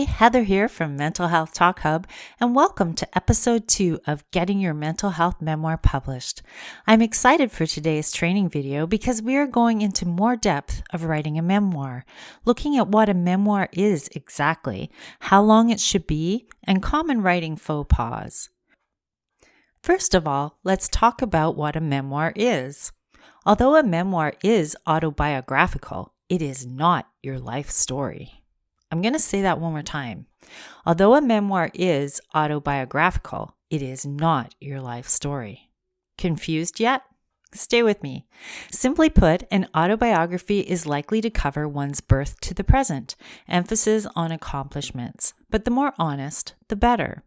Hey, Heather here from Mental Health Talk Hub, and welcome to episode 2 of Getting Your Mental Health Memoir Published. I'm excited for today's training video because we are going into more depth of writing a memoir, looking at what a memoir is exactly, how long it should be, and common writing faux pas. First of all, let's talk about what a memoir is. Although a memoir is autobiographical, it is not your life story. I'm going to say that one more time. Although a memoir is autobiographical, it is not your life story. Confused yet? Stay with me. Simply put, an autobiography is likely to cover one's birth to the present, emphasis on accomplishments, but the more honest, the better.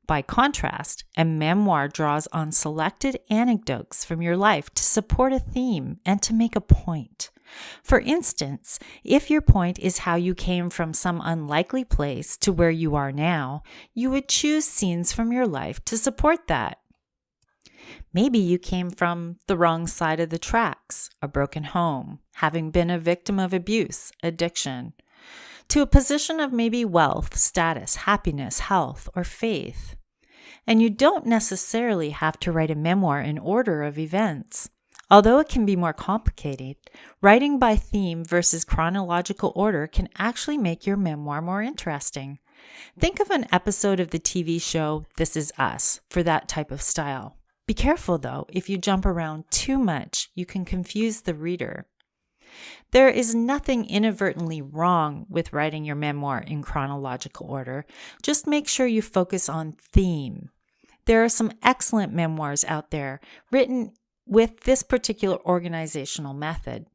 By contrast, a memoir draws on selected anecdotes from your life to support a theme and to make a point. For instance, if your point is how you came from some unlikely place to where you are now, you would choose scenes from your life to support that. Maybe you came from the wrong side of the tracks, a broken home, having been a victim of abuse, addiction, to a position of maybe wealth, status, happiness, health, or faith. And you don't necessarily have to write a memoir in order of events. Although it can be more complicated, writing by theme versus chronological order can actually make your memoir more interesting. Think of an episode of the TV show This Is Us for that type of style. Be careful though, if you jump around too much, you can confuse the reader. There is nothing inadvertently wrong with writing your memoir in chronological order. Just make sure you focus on theme. There are some excellent memoirs out there written with this particular organizational method.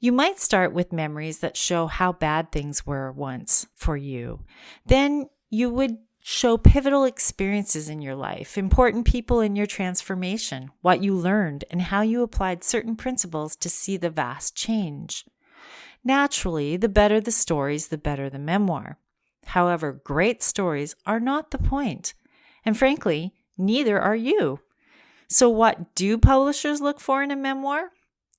You might start with memories that show how bad things were once for you. Then you would show pivotal experiences in your life, important people in your transformation, what you learned, and how you applied certain principles to see the vast change. Naturally, the better the stories, the better the memoir. However, great stories are not the point. And frankly, neither are you. So what do publishers look for in a memoir?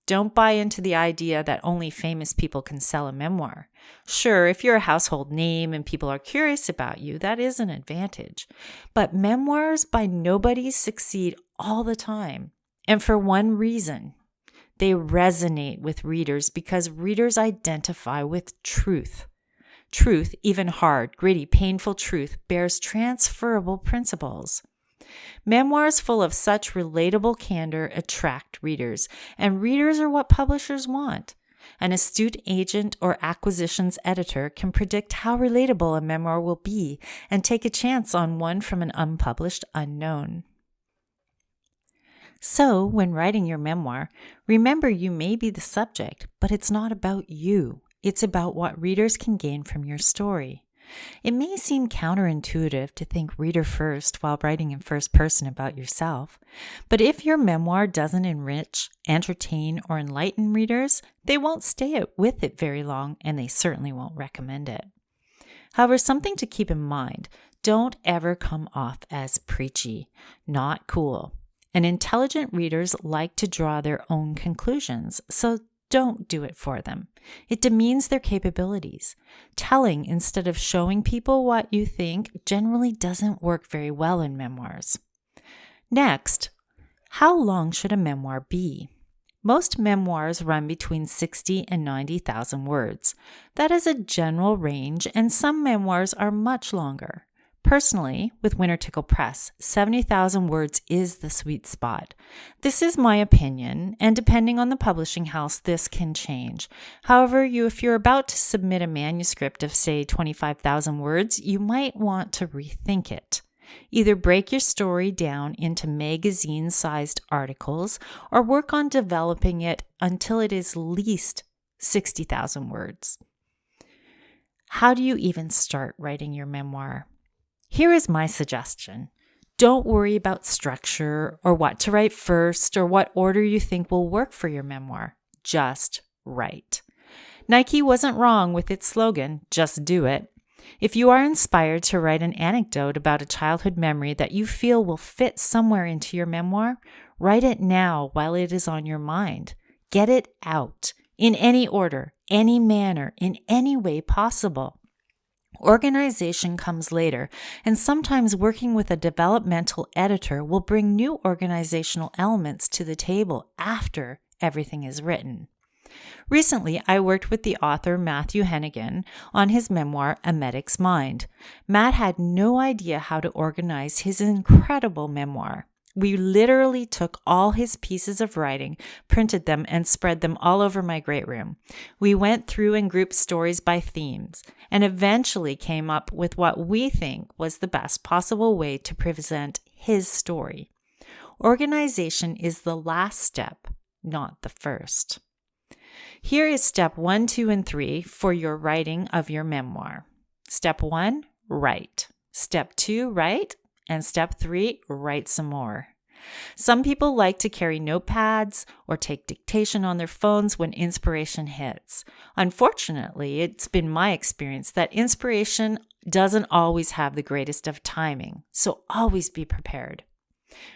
Don't buy into the idea that only famous people can sell a memoir. Sure, if you're a household name and people are curious about you, that is an advantage. But memoirs by nobodies succeed all the time. And for one reason, they resonate with readers because readers identify with truth. Truth, even hard, gritty, painful truth, bears transferable principles. Memoirs full of such relatable candor attract readers, and readers are what publishers want. An astute agent or acquisitions editor can predict how relatable a memoir will be and take a chance on one from an unpublished unknown. So, when writing your memoir, remember you may be the subject, but it's not about you. It's about what readers can gain from your story. It may seem counterintuitive to think reader first while writing in first person about yourself, but if your memoir doesn't enrich, entertain, or enlighten readers, they won't stay with it very long, and they certainly won't recommend it. However, something to keep in mind, don't ever come off as preachy, not cool. And intelligent readers like to draw their own conclusions, so don't do it for them. It demeans their capabilities. Telling instead of showing people what you think generally doesn't work very well in memoirs. Next, how long should a memoir be? Most memoirs run between 60 and 90,000 words. That is a general range, and some memoirs are much longer. Personally, with Winter Tickle Press, 70,000 words is the sweet spot. This is my opinion, and depending on the publishing house, this can change. However, if you're about to submit a manuscript of, say, 25,000 words, you might want to rethink it. Either break your story down into magazine-sized articles or work on developing it until it is least 60,000 words. How do you even start writing your memoir? Here is my suggestion. Don't worry about structure or what to write first or what order you think will work for your memoir. Just write. Nike wasn't wrong with its slogan, just do it. If you are inspired to write an anecdote about a childhood memory that you feel will fit somewhere into your memoir, write it now while it is on your mind. Get it out in any order, any manner, in any way possible. Organization comes later, and sometimes working with a developmental editor will bring new organizational elements to the table after everything is written. Recently, I worked with the author Matthew Hennigan on his memoir, A Medic's Mind. Matt had no idea how to organize his incredible memoir. We literally took all his pieces of writing, printed them, and spread them all over my great room. We went through and grouped stories by themes, and eventually came up with what we think was the best possible way to present his story. Organization is the last step, not the first. Here is step 1, 2, and 3 for your writing of your memoir. Step 1, write. Step 2, write. And step 3, write some more. Some people like to carry notepads or take dictation on their phones when inspiration hits. Unfortunately, it's been my experience that inspiration doesn't always have the greatest of timing, so always be prepared.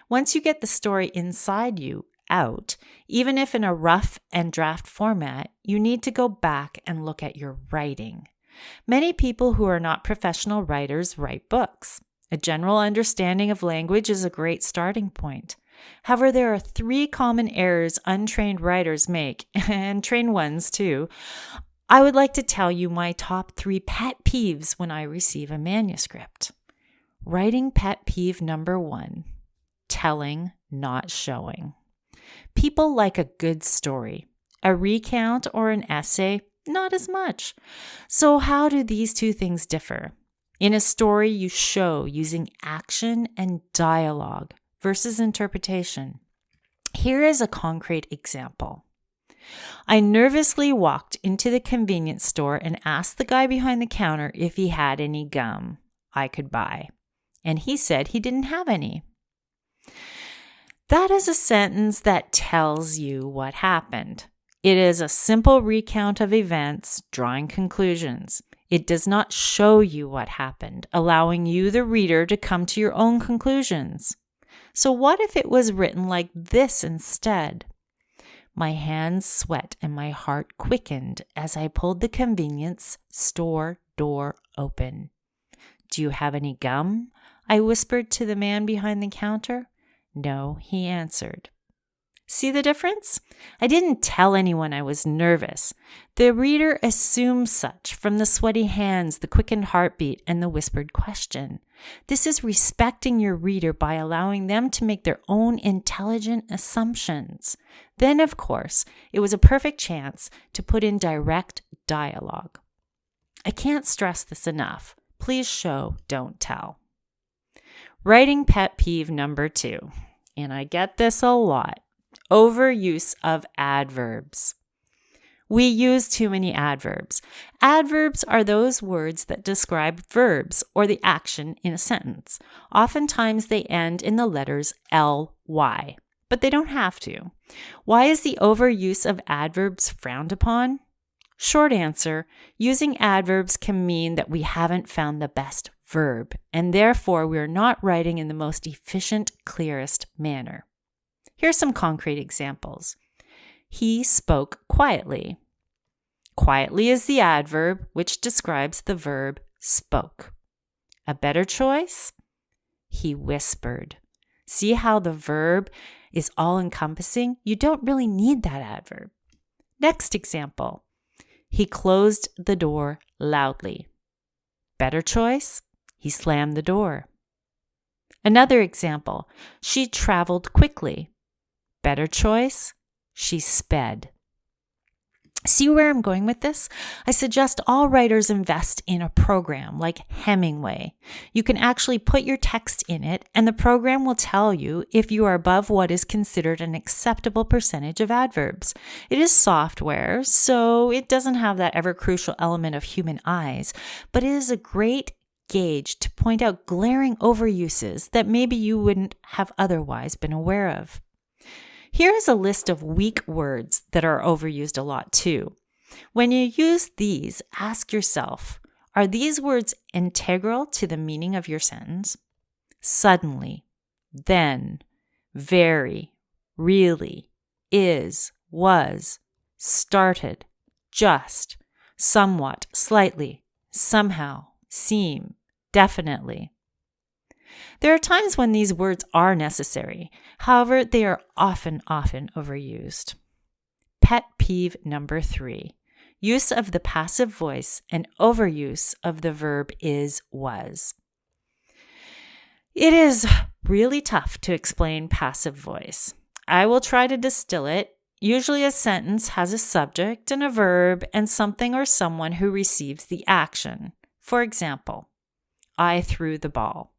Once you get the story inside you, out, even if in a rough and draft format, you need to go back and look at your writing. Many people who are not professional writers write books. A general understanding of language is a great starting point. However, there are 3 common errors untrained writers make, and trained ones too. I would like to tell you my top 3 pet peeves when I receive a manuscript. Writing pet peeve number 1, telling, not showing. People like a good story. A recount or an essay, not as much. So how do these 2 things differ? In a story, you show using action and dialogue versus interpretation. Here is a concrete example. I nervously walked into the convenience store and asked the guy behind the counter if he had any gum I could buy, and he said he didn't have any. That is a sentence that tells you what happened. It is a simple recount of events, drawing conclusions. It does not show you what happened, allowing you, the reader, to come to your own conclusions. So what if it was written like this instead? My hands sweat and my heart quickened as I pulled the convenience store door open. Do you have any gum? I whispered to the man behind the counter. No, he answered. See the difference? I didn't tell anyone I was nervous. The reader assumes such from the sweaty hands, the quickened heartbeat, and the whispered question. This is respecting your reader by allowing them to make their own intelligent assumptions. Then, of course, it was a perfect chance to put in direct dialogue. I can't stress this enough. Please show, don't tell. Writing pet peeve number 2, and I get this a lot. Overuse of adverbs. We use too many adverbs. Adverbs are those words that describe verbs or the action in a sentence. Oftentimes they end in the letters ly, but they don't have to. Why is the overuse of adverbs frowned upon? Short answer, using adverbs can mean that we haven't found the best verb, and therefore we are not writing in the most efficient, clearest manner. Here's some concrete examples. He spoke quietly. Quietly is the adverb which describes the verb spoke. A better choice? He whispered. See how the verb is all-encompassing? You don't really need that adverb. Next example. He closed the door loudly. Better choice? He slammed the door. Another example. She traveled quickly. Better choice? She sped. See where I'm going with this? I suggest all writers invest in a program like Hemingway. You can actually put your text in it, and the program will tell you if you are above what is considered an acceptable percentage of adverbs. It is software, so it doesn't have that ever-crucial element of human eyes, but it is a great gauge to point out glaring overuses that maybe you wouldn't have otherwise been aware of. Here is a list of weak words that are overused a lot too. When you use these, ask yourself, are these words integral to the meaning of your sentence? Suddenly, then, very, really, is, was, started, just, somewhat, slightly, somehow, seem, definitely. There are times when these words are necessary. However, they are often overused. Pet peeve number 3. Use of the passive voice and overuse of the verb is, was. It is really tough to explain passive voice. I will try to distill it. Usually a sentence has a subject and a verb and something or someone who receives the action. For example, I threw the ball.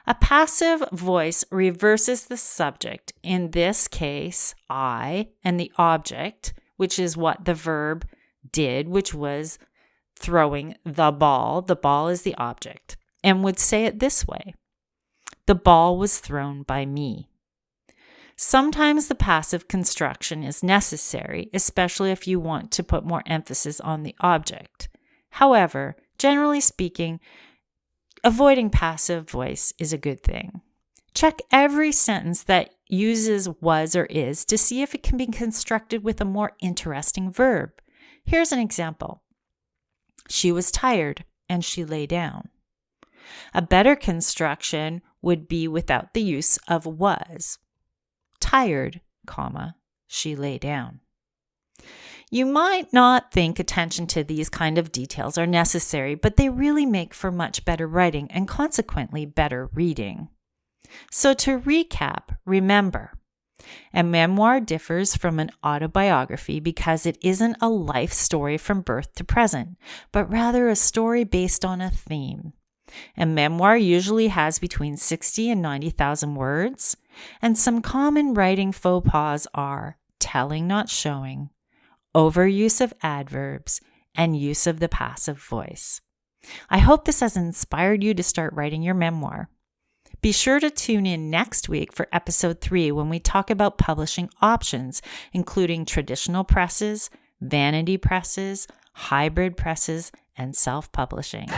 A passive voice reverses the subject, in this case, I, and the object, which is what the verb did, which was throwing the ball. The ball is the object, and would say it this way: the ball was thrown by me. Sometimes the passive construction is necessary, especially if you want to put more emphasis on the object. However, generally speaking, avoiding passive voice is a good thing. Check every sentence that uses was or is to see if it can be constructed with a more interesting verb. Here's an example. She was tired and she lay down. A better construction would be without the use of was. Tired, she lay down. You might not think attention to these kind of details are necessary, but they really make for much better writing and consequently better reading. So to recap, remember, a memoir differs from an autobiography because it isn't a life story from birth to present, but rather a story based on a theme. A memoir usually has between 60 and 90,000 words, and some common writing faux pas are telling, not showing, overuse of adverbs, and use of the passive voice. I hope this has inspired you to start writing your memoir. Be sure to tune in next week for episode 3 when we talk about publishing options, including traditional presses, vanity presses, hybrid presses, and self-publishing.